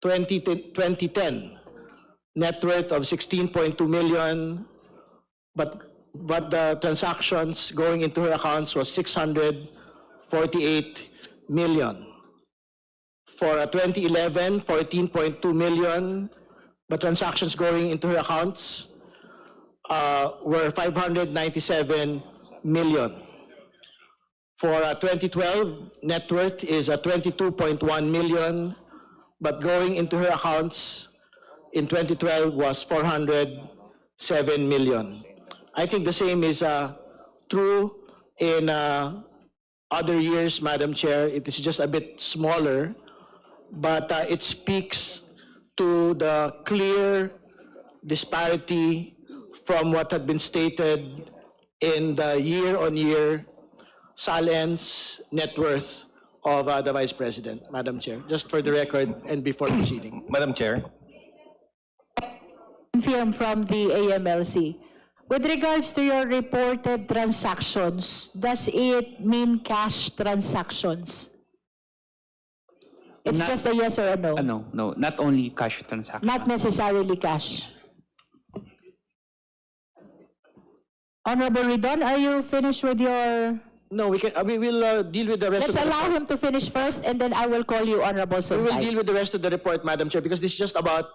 2010, net worth of 16.2 million, but the transactions going into her accounts was 648 million. For 2011, 14.2 million, but transactions going into her accounts were 597 million. For 2012, net worth is 22.1 million, but going into her accounts in 2012 was 407 million. I think the same is true in other years, Madam Chair. It is just a bit smaller, but it speaks to the clear disparity from what had been stated in the year-on-year SALN's net worth of the Vice President, Madam Chair, just for the record and before proceeding. Madam Chair. Confirm from the AMLC. With regards to your reported transactions, does it mean cash transactions? It's Not- just a yes or a no? No, not only cash transaction. Not necessarily cash. Honorable Ridon, are you finished with your... No, we will deal with the rest Let's of the allow him to finish first and then I will call you Honorable We will Suntay. deal with the rest of the report, Madam Chair, because this is just about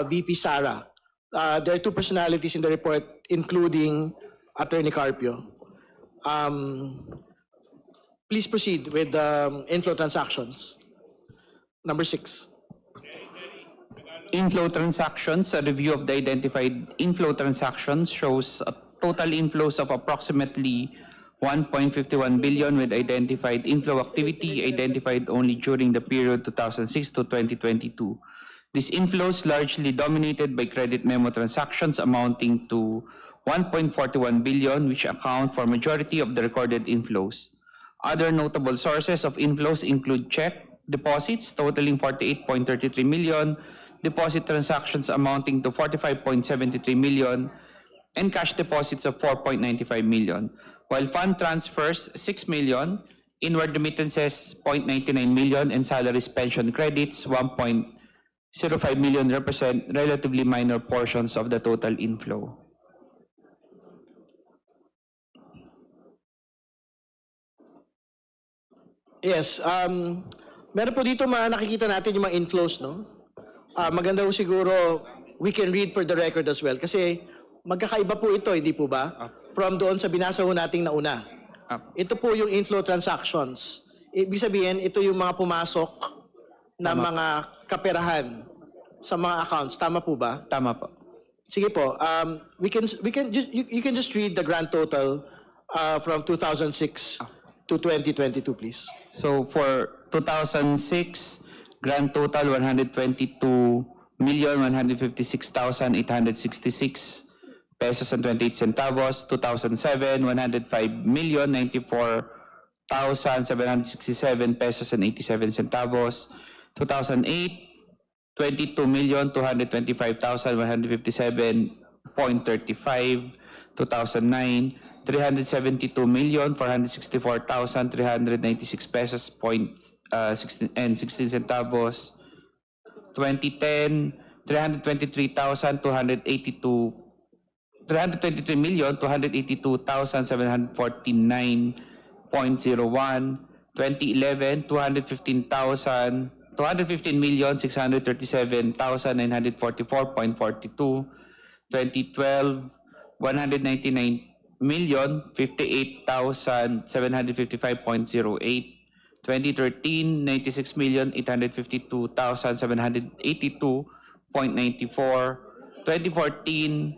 VP Sara. There are two personalities in the report, including Attorney Carpio. Please proceed with inflow transactions. Number 6. Inflow transactions, a review of the identified inflow transactions shows a total inflows of approximately 1.51 billion with identified inflow activity identified only during the period 2006 to 2022. These inflows largely dominated by credit memo transactions amounting to 1.41 billion, which account for majority of the recorded inflows. Other notable sources of inflows include check deposits totaling 48.33 million, deposit transactions amounting to 45.73 million, and cash deposits of 4.95 million, while fund transfers 6 million, inward remittances 0.99 million, and salaries pension credits 1.05 million represent relatively minor portions of the total inflow. Yes, meron po dito nakikita natin yung mga inflows, no? Maganda po siguro, we can read for the record as well. Kasi magkakaiba po ito, hindi po ba? From doon sa binasa ho nating nauna. Ito po yung inflow transactions. Ibig sabihin, ito yung mga pumasok na mga kaperahan sa mga accounts. Tama po ba? Tama po. Sige po. You can just read the grand total from 2006 to 2022, please. So for 2006, grand total 122,156,866 pesos and 28 centavos. 2007, 105,094,000 pesos and 87 centavos. 2008, 22,225,157.35. 2009, 372,464,396 pesos and 16 centavos. 2010, 323,282,749.01. 2011, 215,637,944.42. 2012, 199,058,755.08. 2013, 96,852,782.94. 2014,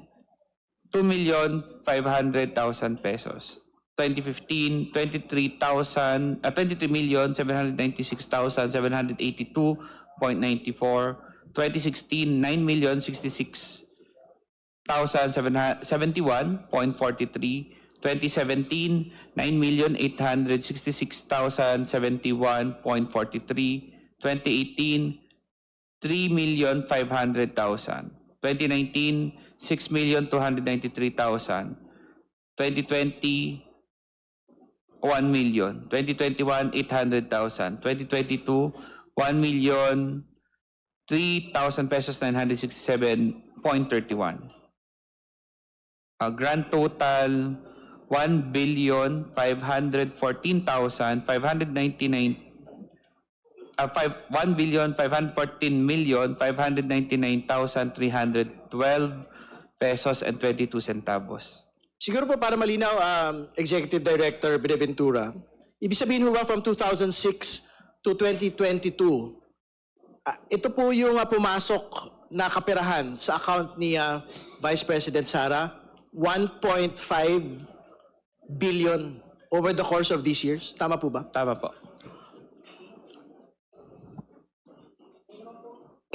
2,500,000 pesos. 2015, 23,796,782.94. 2016, 9,066,071.43. 2017, 9,866,071.43. 2018, 3,500,000. 2019, 6,293,000. 2020, 1 million. 2021, 800,000. 2022, 1,003,000 pesos 967.31. Grand total 1,514,599,312 pesos and 22 centavos. Siguro po para malinaw, Executive Director Benaventura, ibig sabihin mo ba from 2006 to 2022, ito po yung pumasok na kaperahan sa account ni Vice President Sara, 1.5 billion over the course of these years. Tama po ba? Tama po.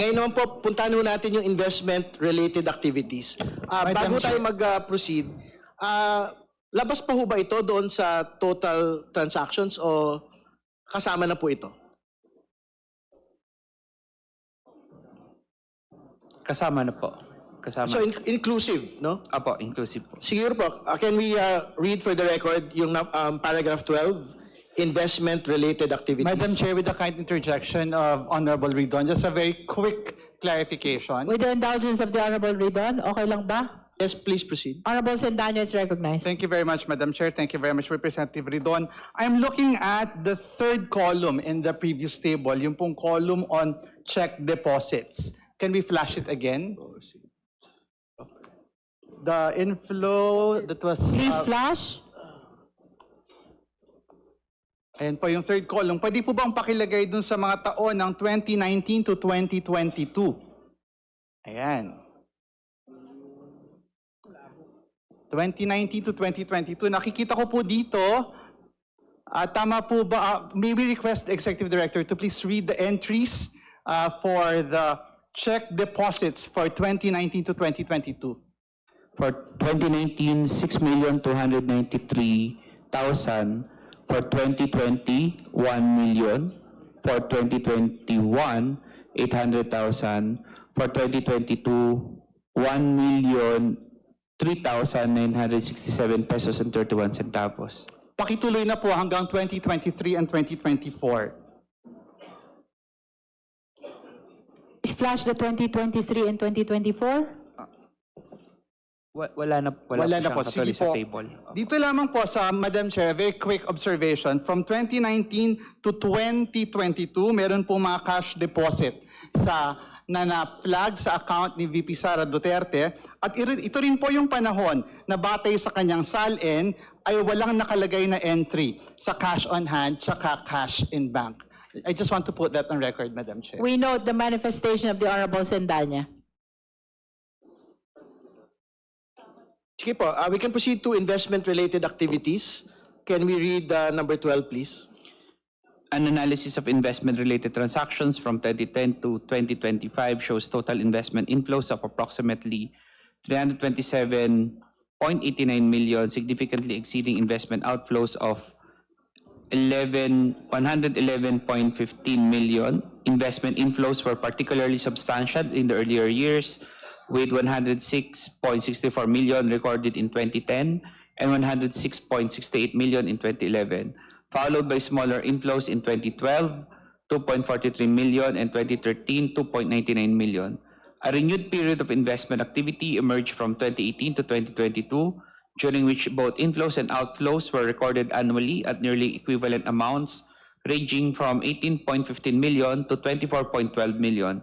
Ngayon naman po, puntahan ho natin yung investment-related activities. Bago tayo mag-proceed, labas pa ho ba ito doon sa total transactions o kasama na po ito? Kasama na po. Kasama. So inclusive, no? Apo, inclusive po. Siguro po, can we read for the record yung paragraph 12, investment-related activities? Madam Chair, with the kind interjection of Honorable Ridon, just a very quick clarification. With the indulgence of the Honorable Ridon, okay lang ba? Yes, please proceed. Honorable Sendanya is recognized. Thank you very much, Madam Chair. Thank you very much, Representative Ridon. I'm looking at the third column in the previous table, yung pong column on check deposits. Can we flash it again? The inflow that was... Please flash. Ayan po yung third column. Pwede po bang pakilagay dun sa mga taon ng 2019 to 2022? Ayan. 2019 to 2022. Nakikita ko po dito, tama po ba, may we request the Executive Director to please read the entries for the check deposits for 2019 to 2022. For 2019, 6,293,000. For 2020, 1 million. For 2021, 800,000. For 2022, 1,003,967 pesos and 31 centavos. Pakituloy na po hanggang 2023 and 2024. Please flash the 2023 and 2024. Wala na po Sige sa po. table. Dito lamang po sa Madam Chair, very quick observation. From 2019 to 2022, meron po mga cash deposit na na-flag sa account ni VP Sara Duterte. At ito rin po yung panahon na batay sa kanyang SALN ay walang nakalagay na entry sa cash on hand tsaka cash in bank. I just want to put that on record, Madam Chair. We note the manifestation of the Honorable Sendanya. Sige po, we can proceed to investment-related activities. Can we read number 12, please? An analysis of investment-related transactions from 2010 to 2025 shows total investment inflows of approximately 327.89 million, significantly exceeding investment outflows of 111.15 million. Investment inflows were particularly substantial in the earlier years, with 106.64 million recorded in 2010 and 106.68 million in 2011, followed by smaller inflows in 2012, 2.43 million, and 2013, 2.99 million. A renewed period of investment activity emerged from 2018 to 2022, during which both inflows and outflows were recorded annually at nearly equivalent amounts, ranging from 18.15 million to 24.12 million.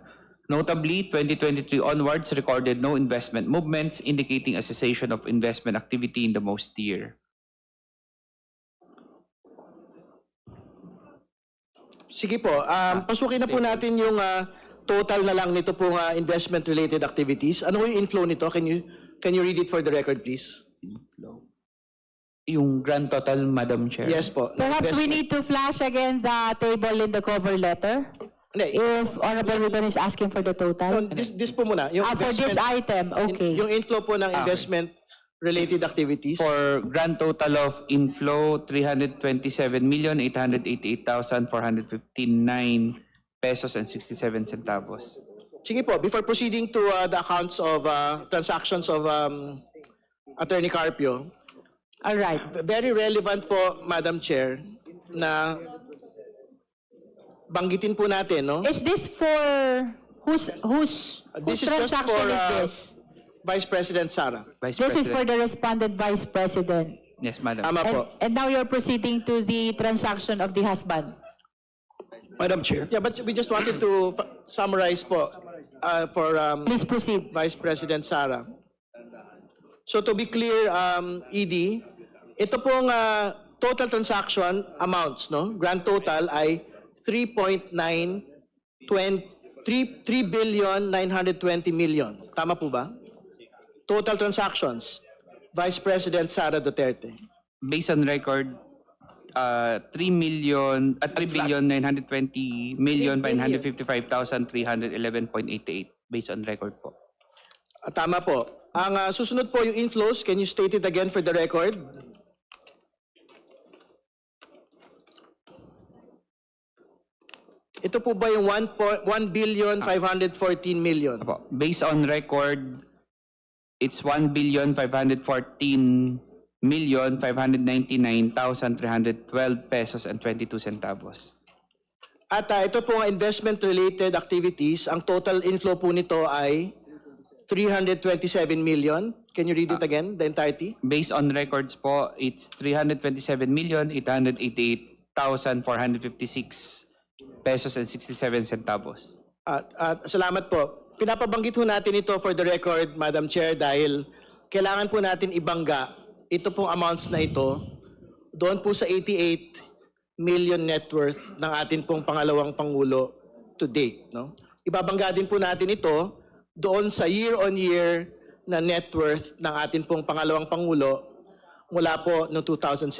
Notably, 2023 onwards recorded no investment movements, indicating a cessation of investment activity in the most year. Sige po, pasukin na po natin yung total na lang nito pong investment-related activities. Ano yung inflow nito? Can you read it for the record, please? Yung grand total, Madam Chair. Yes po. Perhaps we Investment. need to flash again the table in the cover letter. Hindi, If Honorable Ridon is asking for the total. this po muna. Yung For this item, okay. Yung inflow po ng investment-related activities. For grand total of inflow, 327,888,459 pesos and 67 centavos. Sige po, before proceeding to the accounts of transactions of Attorney Carpio, All right. very relevant po, Madam Chair, na banggitin po natin, no? Is this for whose This is just transaction for is this? Vice President Sara. Vice This is for President. the respondent vice president. Yes, Madam. Tama po. And now you're proceeding to the transaction of the husband. Madam Chair. Yeah, but we just wanted to summarize po for Please proceed. Vice President Sara. So to be clear, ED, ito pong total transaction amounts, no? Grand total ay 3,920 million. Tama po ba? Total transactions, Vice President Sara Duterte. Based on record, 3,920,955,311.88 based on record po. Tama po. Ang susunod po yung inflows, can you state it again for the record? Ito po ba yung 1,514 million? Apo. Based on record, it's 1,514,599,312 pesos and 22 centavos. At ito po ang investment-related activities. Ang total inflow po nito ay 327 million. Can you read it again, the entirety? Based on records po, it's 327,888,456 pesos and 67 centavos. At salamat po. Pinapabanggit po natin ito for the record, Madam Chair, dahil kailangan po natin ibangga ito pong amounts na ito doon po sa 88 million net worth ng atin pong pangalawang Pangulo to date. No? Ibabangga din po natin ito doon sa year-on-year na net worth ng atin pong pangalawang Pangulo mula po noong 2007.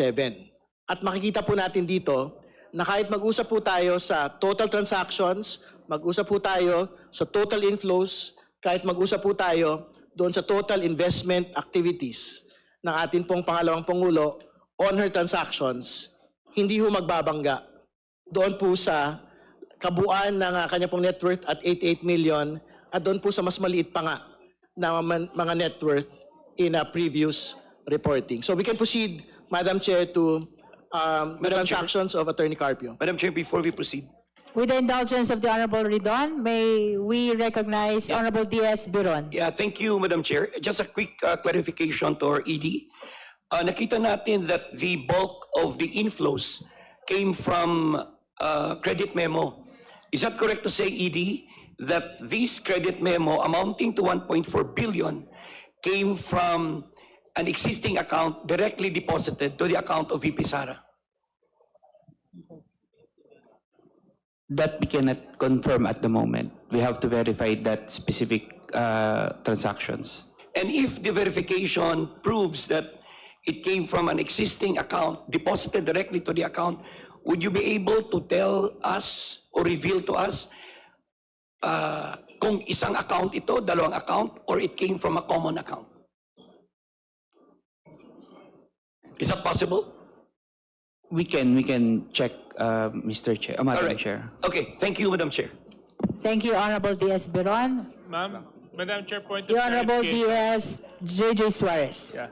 At makikita po natin dito na kahit mag-usap po tayo sa total transactions, mag-usap po tayo sa total inflows, kahit mag-usap po tayo doon sa total investment activities ng atin pong pangalawang Pangulo on her transactions, hindi ho magbabangga doon po sa kabuuan ng kanya pong net worth at 88 million at doon po sa mas maliit pa nga na mga net worth in a previous reporting. So we can proceed, Madam Chair, to the transactions of Attorney Carpio. Madam Chair, before we proceed, With the indulgence of the Honorable Ridon, may we recognize Honorable Diaz-Biron. yeah, thank you, Madam Chair. Just a quick clarification to our ED. Nakita natin that the bulk of the inflows came from credit memo. Is that correct to say, ED, that this credit memo amounting to 1.4 billion came from an existing account directly deposited to the account of VP Sara? That we cannot confirm at the moment. We have to verify that specific transactions. And if the verification proves that it came from an existing account deposited directly to the account, would you be able to tell us or reveal to us kung isang account ito, dalawang account, or it came from a common account? Is that possible? We can check, Mr. Chair, All Madam right. Chair. Okay, thank you, Madam Chair. Thank you, Honorable Diaz-Beron. Ma'am, Madam Chair, point of The Honorable clarification. Diaz J.J. Suarez. Yeah.